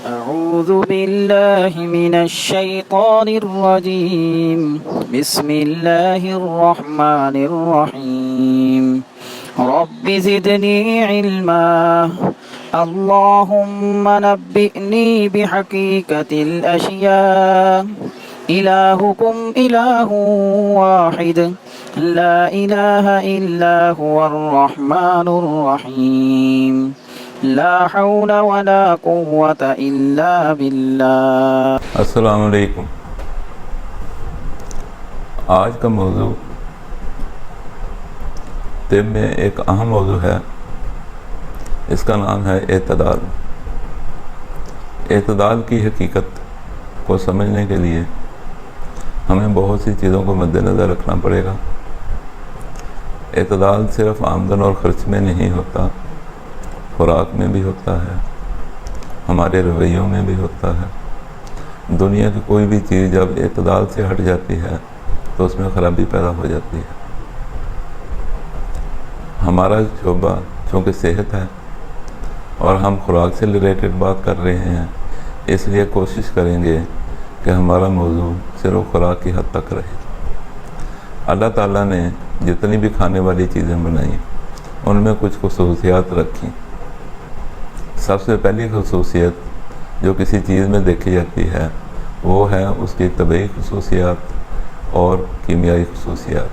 أعوذ بالله من الشيطان الرجيم بسم الله الرحمن الرحيم رب زدني علما اللهم نبئني بحقيقة الأشياء إلهكم إله واحد لا إله إلا هو الرحمن الرحيم لا حول ولا قوة إلا بالله. السلام علیکم. آج کا موضوع طب میں ایک اہم موضوع ہے. اس کا نام ہے اعتدال. اعتدال کی حقیقت کو سمجھنے کے لیے ہمیں بہت سی چیزوں کو مد نظر رکھنا پڑے گا. اعتدال صرف آمدن اور خرچ میں نہیں ہوتا، خوراک میں بھی ہوتا ہے، ہمارے رویوں میں بھی ہوتا ہے. دنیا کی کوئی بھی چیز جب اعتدال سے ہٹ جاتی ہے تو اس میں خرابی پیدا ہو جاتی ہے. ہمارا شعبہ چونکہ صحت ہے اور ہم خوراک سے ریلیٹڈ بات کر رہے ہیں، اس لیے کوشش کریں گے کہ ہمارا موضوع صرف خوراک کی حد تک رہے. اللہ تعالیٰ نے جتنی بھی کھانے والی چیزیں بنائیں ان میں کچھ خصوصیات رکھیں. سب سے پہلی خصوصیت جو کسی چیز میں دیکھی جاتی ہے وہ ہے اس کی طبعی خصوصیات اور کیمیائی خصوصیات.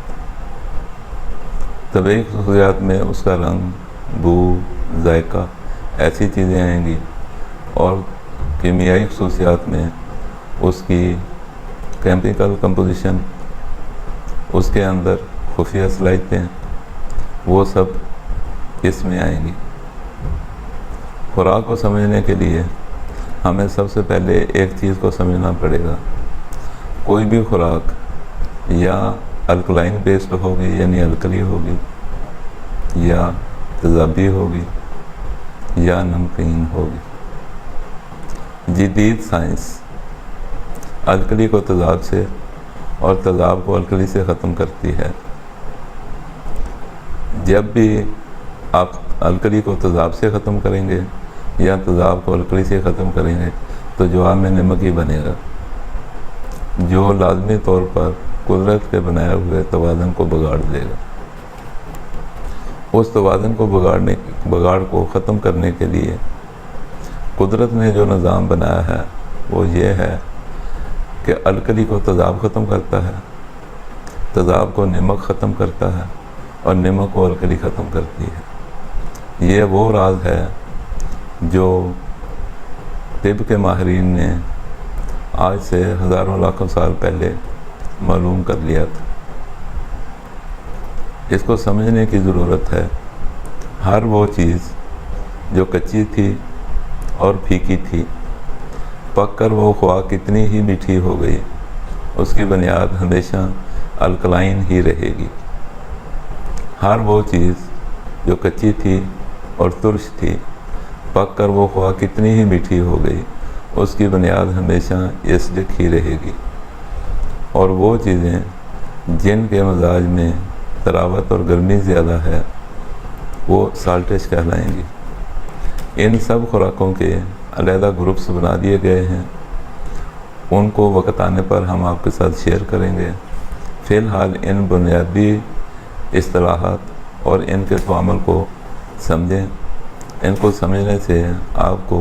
طبعی خصوصیات میں اس کا رنگ، بو، ذائقہ، ایسی چیزیں آئیں گی، اور کیمیائی خصوصیات میں اس کی کیمیکل کمپوزیشن، اس کے اندر خفیہ صلاحیتیں، وہ سب اس میں آئیں گی. خوراک کو سمجھنے کے لیے ہمیں سب سے پہلے ایک چیز کو سمجھنا پڑے گا. کوئی بھی خوراک یا الکلائن بیسڈ ہوگی یعنی الکلی ہوگی، یا تیزابی ہوگی، یا نمکین ہوگی. جدید سائنس الکلی کو تیزاب سے اور تیزاب کو الکلی سے ختم کرتی ہے. جب بھی آپ الکلی کو تیزاب سے ختم کریں گے یا تیزاب کو الکلی سے ختم کریں گے تو جواب میں نمک ہی بنے گا، جو لازمی طور پر قدرت کے بنائے ہوئے توازن کو بگاڑ دے گا. اس توازن کو بگاڑ کو ختم کرنے کے لیے قدرت نے جو نظام بنایا ہے وہ یہ ہے کہ الکلی کو تیزاب ختم کرتا ہے، تیزاب کو نمک ختم کرتا ہے، اور نمک کو الکلی ختم کرتی ہے. یہ وہ راز ہے جو طب کے ماہرین نے آج سے ہزاروں لاکھوں سال پہلے معلوم کر لیا تھا. اس کو سمجھنے کی ضرورت ہے. ہر وہ چیز جو کچی تھی اور پھیکی تھی، پک کر وہ خواہ کتنی ہی میٹھی ہو گئی، اس کی بنیاد ہمیشہ الکلائن ہی رہے گی. ہر وہ چیز جو کچی تھی اور ترش تھی، پک کر وہ خواہ کتنی ہی میٹھی ہو گئی، اس کی بنیاد ہمیشہ ایسڈک ہی رہے گی. اور وہ چیزیں جن کے مزاج میں طراوت اور گرمی زیادہ ہے وہ سالٹش کہلائیں گی. ان سب خوراکوں کے علیحدہ گروپس بنا دیے گئے ہیں. ان کو وقت آنے پر ہم آپ کے ساتھ شیئر کریں گے. فی الحال ان بنیادی اصطلاحات اور ان کے تعامل کو سمجھیں. ان کو سمجھنے سے آپ کو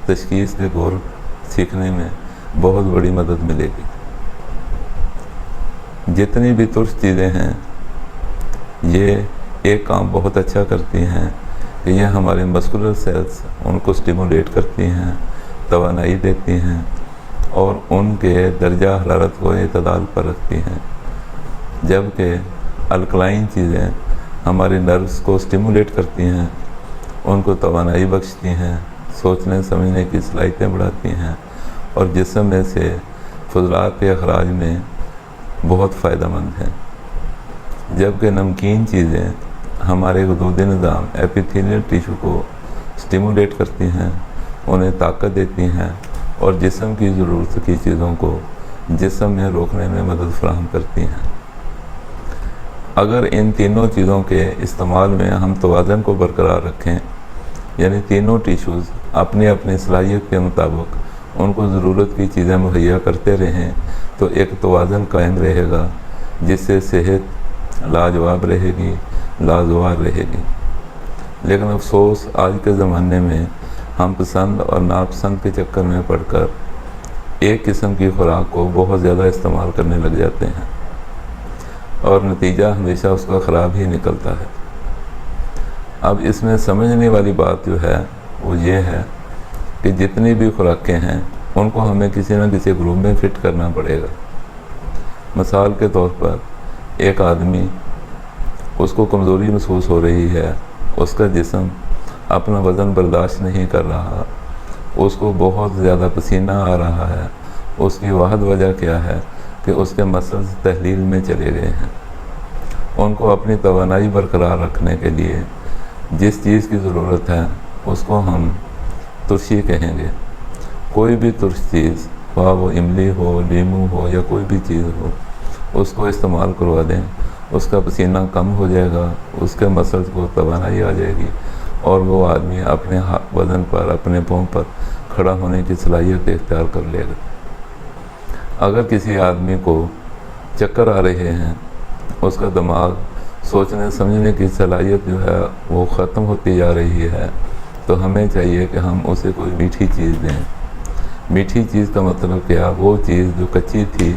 تشخیص کے گور سیکھنے میں بہت بڑی مدد ملے گی. جتنی بھی ترش چیزیں ہیں یہ ایک کام بہت اچھا کرتی ہیں کہ یہ ہمارے مسکولر سیلز ان کو سٹیمولیٹ کرتی ہیں، توانائی دیتی ہیں، اور ان کے درجہ حرارت کو اعتدال پر رکھتی ہیں. جبکہ الکلائن چیزیں ہمارے نروس کو سٹیمولیٹ کرتی ہیں، ان کو توانائی بخشتی ہیں، سوچنے سمجھنے کی صلاحیتیں بڑھاتی ہیں، اور جسم میں سے فضلات کے اخراج میں بہت فائدہ مند ہیں. جبکہ نمکین چیزیں ہمارے غدودی نظام ایپیتھیلیل ٹیشو کو سٹیمولیٹ کرتی ہیں، انہیں طاقت دیتی ہیں، اور جسم کی ضرورت کی چیزوں کو جسم میں روکنے میں مدد فراہم کرتی ہیں. اگر ان تینوں چیزوں کے استعمال میں ہم توازن کو برقرار رکھیں، یعنی تینوں ٹیشوز اپنی اپنی صلاحیت کے مطابق ان کو ضرورت کی چیزیں مہیا کرتے رہیں تو ایک توازن قائم رہے گا، جس سے صحت لاجواب رہے گی، لازوال رہے گی۔ لیکن افسوس آج کے زمانے میں ہم پسند اور ناپسند کے چکر میں پڑ کر ایک قسم کی خوراک کو بہت زیادہ استعمال کرنے لگ جاتے ہیں، اور نتیجہ ہمیشہ اس کا خراب ہی نکلتا ہے۔ اب اس میں سمجھنے والی بات جو ہے وہ یہ ہے کہ جتنی بھی خوراکیں ہیں ان کو ہمیں کسی نہ کسی گروپ میں فٹ کرنا پڑے گا۔ مثال کے طور پر ایک آدمی، اس کو کمزوری محسوس ہو رہی ہے، اس کا جسم اپنا وزن برداشت نہیں کر رہا، اس کو بہت زیادہ پسینہ آ رہا ہے، اس کی واحد وجہ کیا ہے کہ اس کے مسلز تحلیل میں چلے گئے ہیں۔ ان کو اپنی توانائی برقرار رکھنے کے لیے جس چیز کی ضرورت ہے اس کو ہم ترشی کہیں گے۔ کوئی بھی ترش چیز، خواہ وہ املی ہو، لیمو ہو یا کوئی بھی چیز ہو، اس کو استعمال کروا دیں، اس کا پسینہ کم ہو جائے گا، اس کے مسلز کو توانائی آ جائے گی، اور وہ آدمی اپنے وزن پر، اپنے پاؤں پر کھڑا ہونے کی صلاحیت اختیار کر لے گا۔ اگر کسی آدمی کو چکر آ رہے ہیں، اس کا دماغ سوچنے سمجھنے کی صلاحیت جو ہے وہ ختم ہوتی جا رہی ہے، تو ہمیں چاہیے کہ ہم اسے کوئی میٹھی چیز دیں۔ میٹھی چیز کا مطلب کیا؟ وہ چیز جو کچی تھی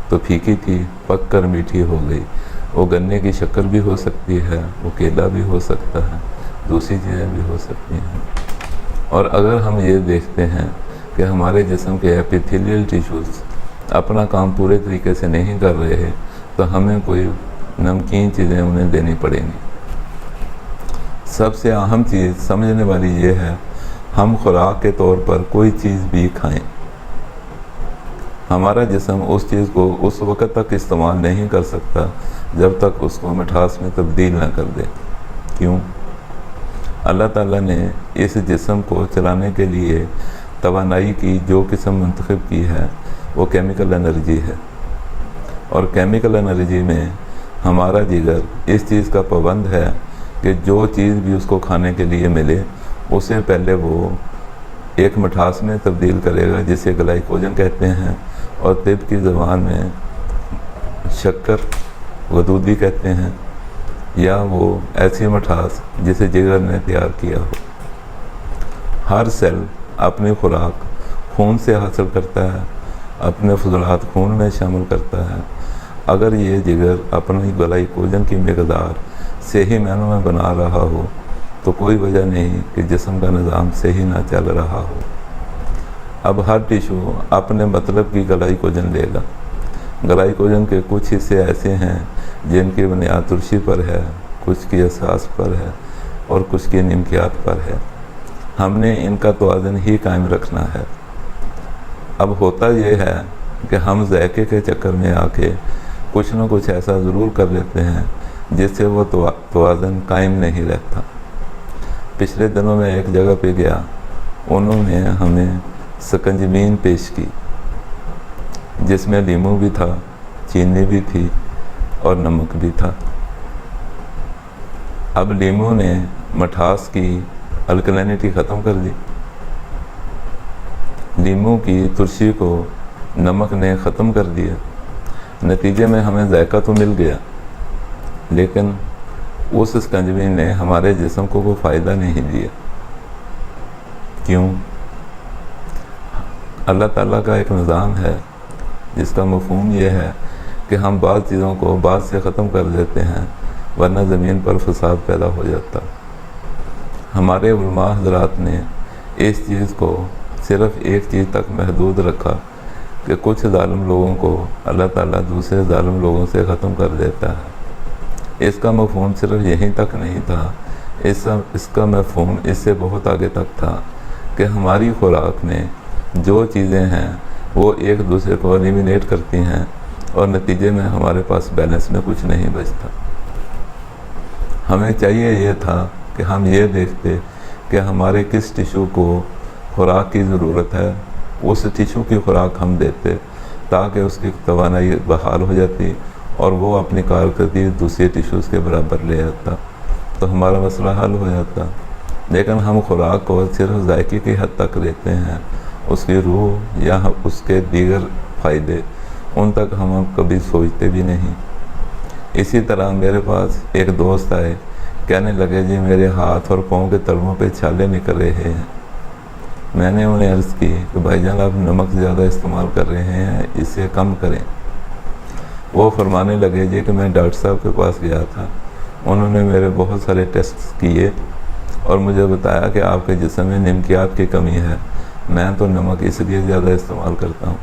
تو پھیکی تھی، پک کر میٹھی ہو گئی۔ وہ گنے کی شکر بھی ہو سکتی ہے، وہ کیلا بھی ہو سکتا ہے، دوسری چیزیں بھی ہو سکتی ہیں۔ اور اگر ہم یہ دیکھتے ہیں کہ ہمارے جسم کے ایپیتھیلیل ٹیشوز اپنا کام پورے طریقے سے نہیں کر رہے، تو ہمیں کوئی نمکین چیزیں انہیں دینی پڑیں گی۔ سب سے اہم چیز سمجھنے والی یہ ہے، ہم خوراک کے طور پر کوئی چیز بھی کھائیں، ہمارا جسم اس چیز کو اس وقت تک استعمال نہیں کر سکتا جب تک اس کو مٹھاس میں تبدیل نہ کر دے۔ کیوں؟ اللہ تعالیٰ نے اس جسم کو چلانے کے لیے توانائی کی جو قسم منتخب کی ہے وہ کیمیکل انرجی ہے، اور کیمیکل انرجی میں ہمارا جگر اس چیز کا پابند ہے کہ جو چیز بھی اس کو کھانے کے لیے ملے اسے پہلے وہ ایک مٹھاس میں تبدیل کرے گا، جسے گلائکوجن کہتے ہیں، اور طب کی زبان میں شکر غدود بھی کہتے ہیں، یا وہ ایسی مٹھاس جسے جگر نے تیار کیا ہو۔ ہر سیل اپنی خوراک خون سے حاصل کرتا ہے، اپنے فضلات خون میں شامل کرتا ہے۔ اگر یہ جگر اپنی گلائکوجن کی مقدار صحیح معنوں میں بنا رہا ہو تو کوئی وجہ نہیں کہ جسم کا نظام صحیح نہ چل رہا ہو۔ اب ہر ٹیشو اپنے مطلب کی گلائکوجن لے گا۔ گلائکوجن کے کچھ حصے ایسے ہیں جن کی بنیاد ترشی پر ہے، کچھ کی اساس پر ہے، اور کچھ کی نمکیات پر ہے۔ ہم نے ان کا توازن ہی قائم رکھنا ہے۔ اب ہوتا یہ ہے کہ ہم ذائقے کے چکر میں آ کے کچھ نہ کچھ ایسا ضرور کر لیتے ہیں جس سے وہ توازن قائم نہیں رہتا۔ پچھلے دنوں میں ایک جگہ پہ گیا، انہوں نے ہمیں سکنجبین پیش کی جس میں لیمو بھی تھا، چینی بھی تھی اور نمک بھی تھا۔ اب لیمو نے مٹھاس کی الکلینٹی ختم کر دی، لیمو کی ترشی کو نمک نے ختم کر دیا۔ نتیجے میں ہمیں ذائقہ تو مل گیا، لیکن اس سکنجبین نے ہمارے جسم کو کوئی فائدہ نہیں دیا۔ کیوں؟ اللہ تعالیٰ کا ایک نظام ہے جس کا مفہوم یہ ہے کہ ہم بعض چیزوں کو بعض سے ختم کر دیتے ہیں، ورنہ زمین پر فساد پیدا ہو جاتا۔ ہمارے علماء حضرات نے اس چیز کو صرف ایک چیز تک محدود رکھا کہ کچھ ظالم لوگوں کو اللہ تعالیٰ دوسرے ظالم لوگوں سے ختم کر دیتا ہے۔ اس کا مفہوم صرف یہیں تک نہیں تھا، اس کا مفہوم اس سے بہت آگے تک تھا کہ ہماری خوراک میں جو چیزیں ہیں وہ ایک دوسرے کو ایلیمینیٹ کرتی ہیں، اور نتیجے میں ہمارے پاس بیلنس میں کچھ نہیں بچتا۔ ہمیں چاہیے یہ تھا کہ ہم یہ دیکھتے کہ ہمارے کس ٹیشو کو خوراک کی ضرورت ہے، اس ٹیشو کی خوراک ہم دیتے تاکہ اس کی توانائی بحال ہو جاتی اور وہ اپنی کارکردگی دوسرے ٹیشوز کے برابر لے آتا، تو ہمارا مسئلہ حل ہو جاتا۔ لیکن ہم خوراک کو صرف ذائقے کی حد تک لیتے ہیں، اس کی روح یا اس کے دیگر فائدے ان تک ہم کبھی سوچتے بھی نہیں۔ اسی طرح میرے پاس ایک دوست آئے، کہنے لگے جی میرے ہاتھ اور پاؤں کے تلووں پہ چھالے نکل رہے ہیں۔ میں نے انہیں عرض کی کہ بھائی جان آپ نمک زیادہ استعمال کر رہے ہیں، اسے کم کریں۔ وہ فرمانے لگے جی کہ میں ڈاکٹر صاحب کے پاس گیا تھا، انہوں نے میرے بہت سارے ٹیسٹ کیے اور مجھے بتایا کہ آپ کے جسم میں نمکیات کی کمی ہے، میں تو نمک اس لیے زیادہ استعمال کرتا ہوں۔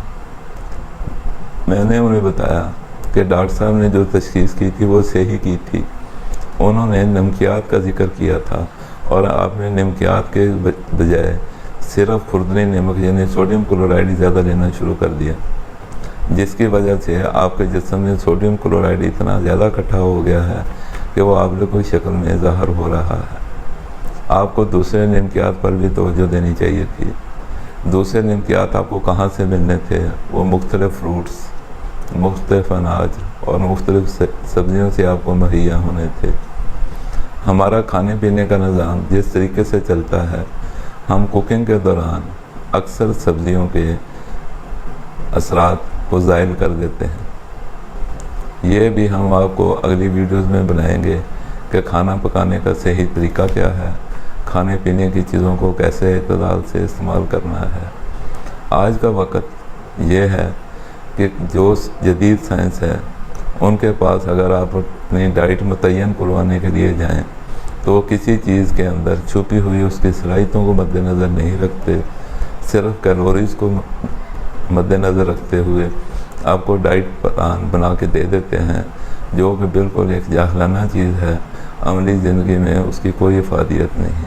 میں نے انہیں بتایا کہ ڈاکٹر صاحب نے جو تشخیص کی تھی وہ صحیح کی تھی، انہوں نے نمکیات کا ذکر کیا تھا اور آپ نے نمکیات کے بجائے صرف خوردنی نمک یعنی سوڈیم کلورائڈ زیادہ لینا شروع کر دیا، جس کی وجہ سے آپ کے جسم میں سوڈیم کلورائڈ اتنا زیادہ اکٹھا ہو گیا ہے کہ وہ آبلے کی شکل میں ظاہر ہو رہا ہے۔ آپ کو دوسرے نمکیات پر بھی توجہ دینی چاہیے تھی۔ دوسرے نمکیات آپ کو کہاں سے ملنے تھے؟ وہ مختلف فروٹس، مختلف اناج اور مختلف سبزیوں سے آپ کو مہیا ہونے تھے۔ ہمارا کھانے پینے کا نظام جس طریقے سے چلتا ہے، ہم کوکنگ کے دوران اکثر سبزیوں کے اثرات کو زائل کر دیتے ہیں۔ یہ بھی ہم آپ کو اگلی ویڈیوز میں بنائیں گے کہ کھانا پکانے کا صحیح طریقہ کیا ہے، کھانے پینے کی چیزوں کو کیسے اعتدال سے استعمال کرنا ہے۔ آج کا وقت یہ ہے کہ جو جدید سائنس ہے ان کے پاس اگر آپ اپنی ڈائٹ متعین کروانے کے لیے جائیں تو وہ کسی چیز کے اندر چھپی ہوئی اس کی صلاحیتوں کو مد نظر نہیں رکھتے، صرف کیلوریز کو مد نظر رکھتے ہوئے آپ کو ڈائٹ پلان بنا کے دے دیتے ہیں، جو کہ بالکل ایک جاہلانہ چیز ہے۔ عملی زندگی میں اس کی کوئی افادیت نہیں۔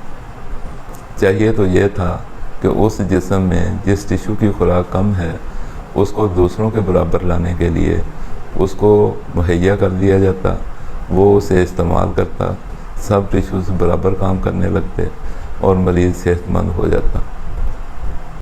چاہیے تو یہ تھا کہ اس جسم میں جس ٹیشو کی خوراک کم ہے اس کو دوسروں کے برابر لانے کے لیے اس کو مہیا کر دیا جاتا، وہ اسے استعمال کرتا، سب ٹیشوز برابر کام کرنے لگتے اور مریض صحت مند ہو جاتا۔